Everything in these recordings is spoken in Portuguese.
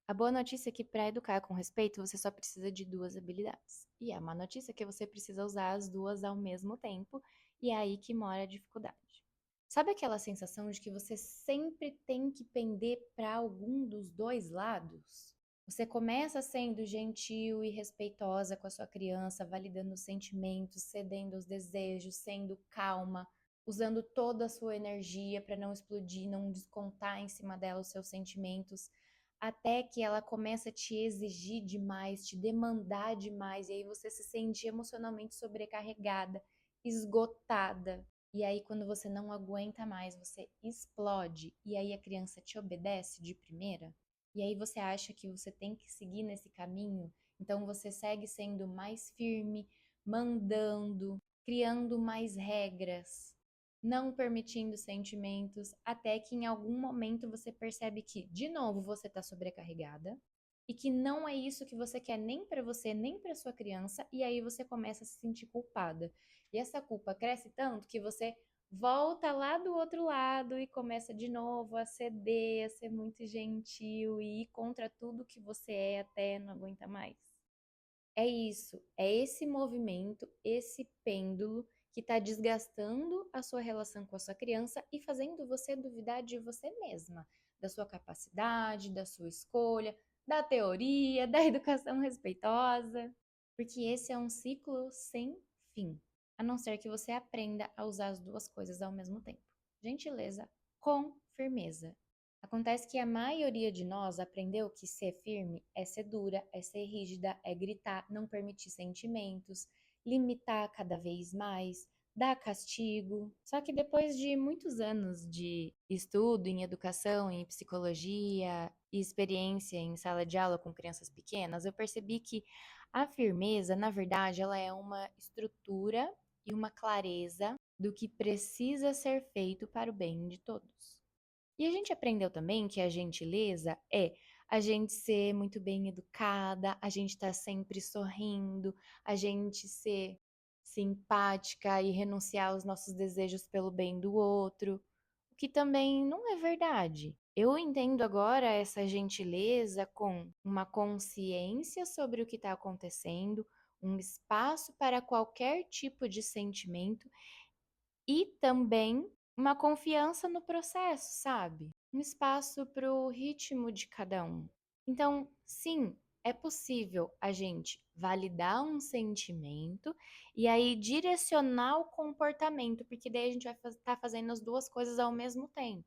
A boa notícia é que para educar com respeito você só precisa de duas habilidades. E a má notícia é que você precisa usar as duas ao mesmo tempo, e é aí que mora a dificuldade. Sabe aquela sensação de que você sempre tem que pender para algum dos dois lados? Você começa sendo gentil e respeitosa com a sua criança, validando os sentimentos, cedendo aos desejos, sendo calma, usando toda a sua energia para não explodir, não descontar em cima dela os seus sentimentos, até que ela começa a te exigir demais, te demandar demais, e aí você se sente emocionalmente sobrecarregada, esgotada. E aí, quando você não aguenta mais, você explode, e aí a criança te obedece de primeira, e aí você acha que você tem que seguir nesse caminho, então você segue sendo mais firme, mandando, criando mais regras, não permitindo sentimentos, até que em algum momento você percebe que, de novo, você está sobrecarregada e que não é isso que você quer nem para você, nem para sua criança, e aí você começa a se sentir culpada. E essa culpa cresce tanto que você volta lá do outro lado e começa de novo a ceder, a ser muito gentil e ir contra tudo que você é até não aguenta mais. É isso, é esse movimento, esse pêndulo que está desgastando a sua relação com a sua criança e fazendo você duvidar de você mesma, da sua capacidade, da sua escolha, da teoria, da educação respeitosa, porque esse é um ciclo sem fim, a não ser que você aprenda a usar as duas coisas ao mesmo tempo. Gentileza com firmeza. Acontece que a maioria de nós aprendeu que ser firme é ser dura, é ser rígida, é gritar, não permitir sentimentos, limitar cada vez mais, dar castigo. Só que depois de muitos anos de estudo em educação, em psicologia e experiência em sala de aula com crianças pequenas, eu percebi que a firmeza, na verdade, ela é uma estrutura e uma clareza do que precisa ser feito para o bem de todos. E a gente aprendeu também que a gentileza é a gente ser muito bem educada, a gente estar sempre sorrindo, a gente ser simpática e renunciar aos nossos desejos pelo bem do outro, o que também não é verdade. Eu entendo agora essa gentileza com uma consciência sobre o que está acontecendo, um espaço para qualquer tipo de sentimento e também uma confiança no processo, sabe? Um espaço para o ritmo de cada um. Então, sim, é possível a gente validar um sentimento e aí direcionar o comportamento, porque daí a gente vai estar fazendo as duas coisas ao mesmo tempo.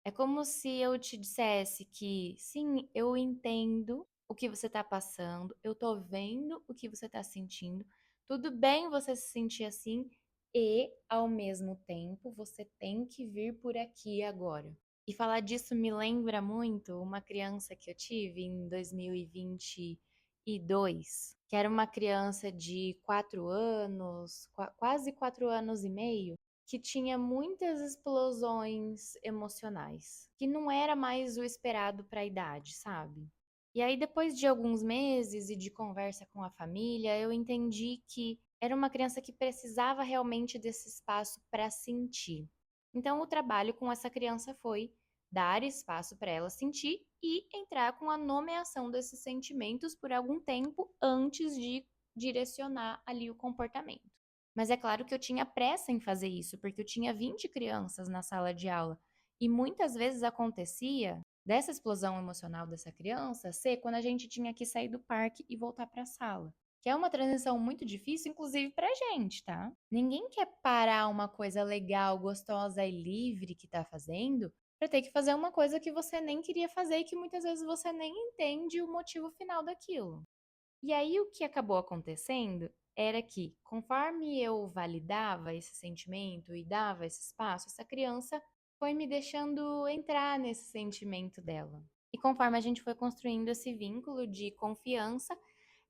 É como se eu te dissesse que, sim, eu entendo o que você está passando, eu tô vendo o que você está sentindo, tudo bem você se sentir assim, e, ao mesmo tempo, você tem que vir por aqui agora. E falar disso me lembra muito uma criança que eu tive em 2022, que era uma criança de 4 anos, quase 4 anos e meio, que tinha muitas explosões emocionais, que não era mais o esperado para a idade, sabe? E aí, depois de alguns meses e de conversa com a família, eu entendi que era uma criança que precisava realmente desse espaço para sentir. Então, o trabalho com essa criança foi dar espaço para ela sentir e entrar com a nomeação desses sentimentos por algum tempo antes de direcionar ali o comportamento. Mas é claro que eu tinha pressa em fazer isso, porque eu tinha 20 crianças na sala de aula e muitas vezes acontecia dessa explosão emocional dessa criança ser quando a gente tinha que sair do parque e voltar para a sala. Que é uma transição muito difícil, inclusive pra gente, tá? Ninguém quer parar uma coisa legal, gostosa e livre que tá fazendo pra ter que fazer uma coisa que você nem queria fazer e que muitas vezes você nem entende o motivo final daquilo. E aí o que acabou acontecendo era que, conforme eu validava esse sentimento e dava esse espaço, essa criança foi me deixando entrar nesse sentimento dela. E conforme a gente foi construindo esse vínculo de confiança,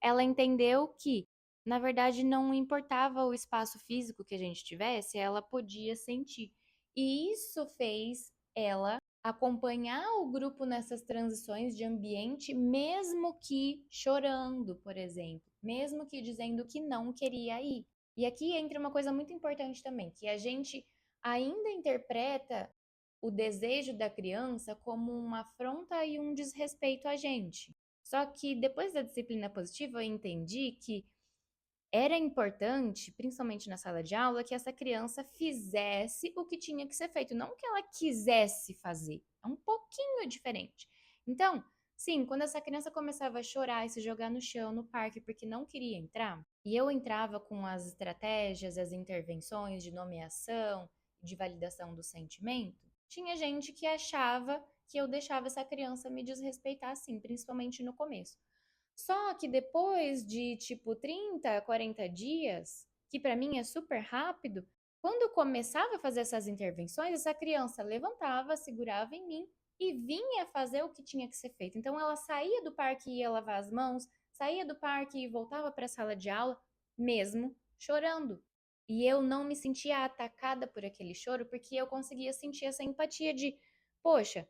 ela entendeu que, na verdade, não importava o espaço físico que a gente tivesse, ela podia sentir. E isso fez ela acompanhar o grupo nessas transições de ambiente, mesmo que chorando, por exemplo, mesmo que dizendo que não queria ir. E aqui entra uma coisa muito importante também, que a gente ainda interpreta o desejo da criança como uma afronta e um desrespeito a gente. Só que depois da disciplina positiva, eu entendi que era importante, principalmente na sala de aula, que essa criança fizesse o que tinha que ser feito, não que ela quisesse fazer. É um pouquinho diferente. Então, sim, quando essa criança começava a chorar e se jogar no chão, no parque, porque não queria entrar, e eu entrava com as estratégias, as intervenções de nomeação, de validação do sentimento, tinha gente que achava que eu deixava essa criança me desrespeitar, sim, principalmente no começo. Só que depois de tipo 30, 40 dias, que para mim é super rápido, quando eu começava a fazer essas intervenções, essa criança levantava, segurava em mim e vinha fazer o que tinha que ser feito. Então ela saía do parque e ia lavar as mãos, saía do parque e voltava para a sala de aula, mesmo chorando. E eu não me sentia atacada por aquele choro, porque eu conseguia sentir essa empatia de, poxa,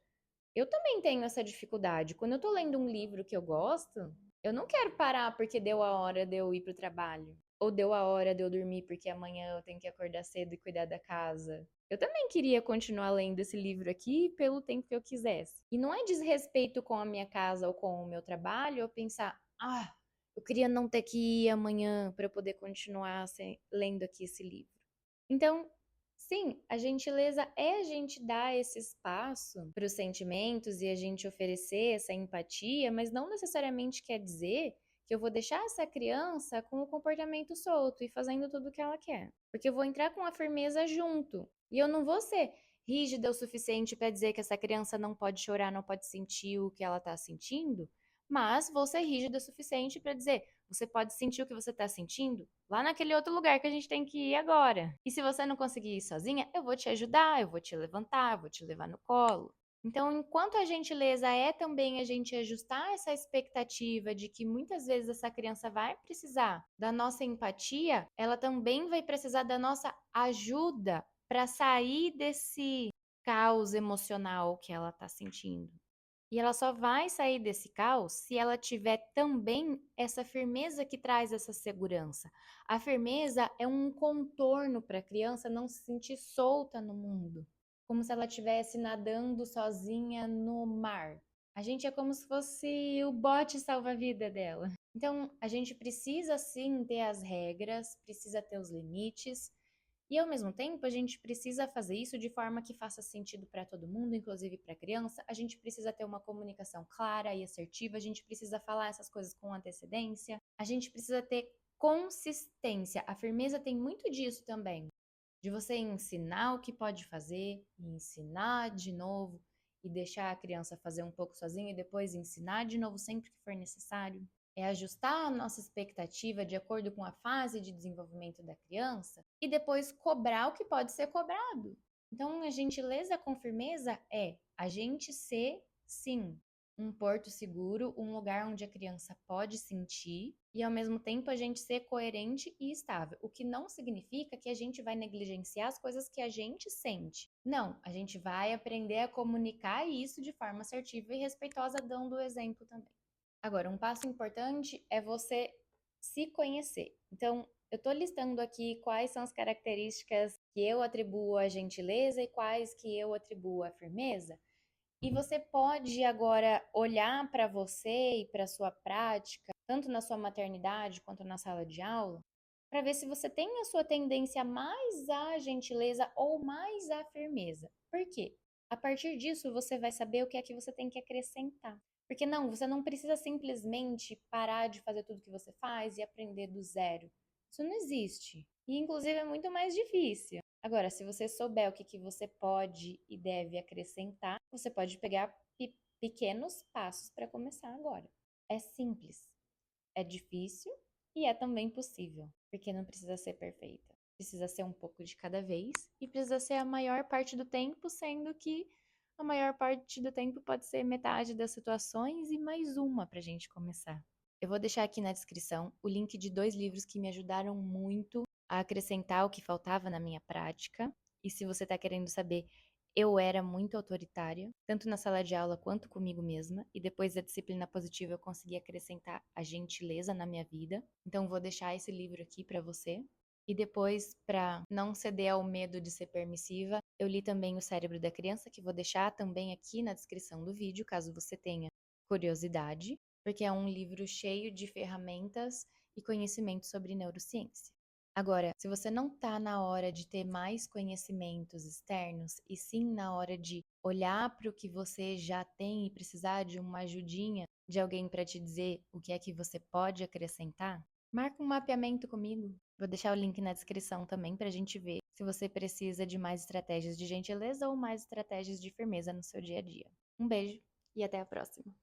eu também tenho essa dificuldade. Quando eu tô lendo um livro que eu gosto, eu não quero parar porque deu a hora de eu ir pro trabalho. Ou deu a hora de eu dormir porque amanhã eu tenho que acordar cedo e cuidar da casa. Eu também queria continuar lendo esse livro aqui pelo tempo que eu quisesse. E não é desrespeito com a minha casa ou com o meu trabalho eu pensar, eu queria não ter que ir amanhã para eu poder continuar lendo aqui esse livro. Então, sim, a gentileza é a gente dar esse espaço para os sentimentos e a gente oferecer essa empatia, mas não necessariamente quer dizer que eu vou deixar essa criança com o comportamento solto e fazendo tudo o que ela quer. Porque eu vou entrar com a firmeza junto. E eu não vou ser rígida o suficiente para dizer que essa criança não pode chorar, não pode sentir o que ela está sentindo, mas vou ser rígida o suficiente para dizer: você pode sentir o que você está sentindo lá naquele outro lugar que a gente tem que ir agora. E se você não conseguir ir sozinha, eu vou te ajudar, eu vou te levantar, eu vou te levar no colo. Então, enquanto a gentileza é também a gente ajustar essa expectativa de que muitas vezes essa criança vai precisar da nossa empatia, ela também vai precisar da nossa ajuda para sair desse caos emocional que ela está sentindo. E ela só vai sair desse caos se ela tiver também essa firmeza que traz essa segurança. A firmeza é um contorno para a criança não se sentir solta no mundo, como se ela estivesse nadando sozinha no mar. A gente é como se fosse o bote salva-vida dela. Então, a gente precisa sim ter as regras, precisa ter os limites, e ao mesmo tempo, a gente precisa fazer isso de forma que faça sentido para todo mundo, inclusive para a criança. A gente precisa ter uma comunicação clara e assertiva, a gente precisa falar essas coisas com antecedência, a gente precisa ter consistência. A firmeza tem muito disso também, de você ensinar o que pode fazer, e ensinar de novo e deixar a criança fazer um pouco sozinha e depois ensinar de novo sempre que for necessário. É ajustar a nossa expectativa de acordo com a fase de desenvolvimento da criança e depois cobrar o que pode ser cobrado. Então, a gentileza com firmeza é a gente ser, sim, um porto seguro, um lugar onde a criança pode sentir e ao mesmo tempo a gente ser coerente e estável, o que não significa que a gente vai negligenciar as coisas que a gente sente. Não, a gente vai aprender a comunicar isso de forma assertiva e respeitosa, dando o exemplo também. Agora, um passo importante é você se conhecer. Então, eu estou listando aqui quais são as características que eu atribuo à gentileza e quais que eu atribuo à firmeza. E você pode agora olhar para você e para sua prática, tanto na sua maternidade quanto na sala de aula, para ver se você tem a sua tendência mais à gentileza ou mais à firmeza. Por quê? A partir disso, você vai saber o que é que você tem que acrescentar. Porque não, você não precisa simplesmente parar de fazer tudo que você faz e aprender do zero. Isso não existe. E inclusive é muito mais difícil. Agora, se você souber o que, que você pode e deve acrescentar, você pode pegar pequenos passos para começar agora. É simples, é difícil e é também possível, porque não precisa ser perfeita. Precisa ser um pouco de cada vez e precisa ser a maior parte do tempo, sendo que a maior parte do tempo pode ser metade das situações e mais uma para a gente começar. Eu vou deixar aqui na descrição o link de 2 livros que me ajudaram muito a acrescentar o que faltava na minha prática. E se você está querendo saber, eu era muito autoritária, tanto na sala de aula quanto comigo mesma, e depois da disciplina positiva eu consegui acrescentar a gentileza na minha vida. Então vou deixar esse livro aqui para você. E depois, para não ceder ao medo de ser permissiva, eu li também O Cérebro da Criança, que vou deixar também aqui na descrição do vídeo, caso você tenha curiosidade, porque é um livro cheio de ferramentas e conhecimento sobre neurociência. Agora, se você não está na hora de ter mais conhecimentos externos, e sim na hora de olhar para o que você já tem e precisar de uma ajudinha de alguém para te dizer o que é que você pode acrescentar, marca um mapeamento comigo. Vou deixar o link na descrição também para a gente ver se você precisa de mais estratégias de gentileza ou mais estratégias de firmeza no seu dia a dia. Um beijo e até a próxima!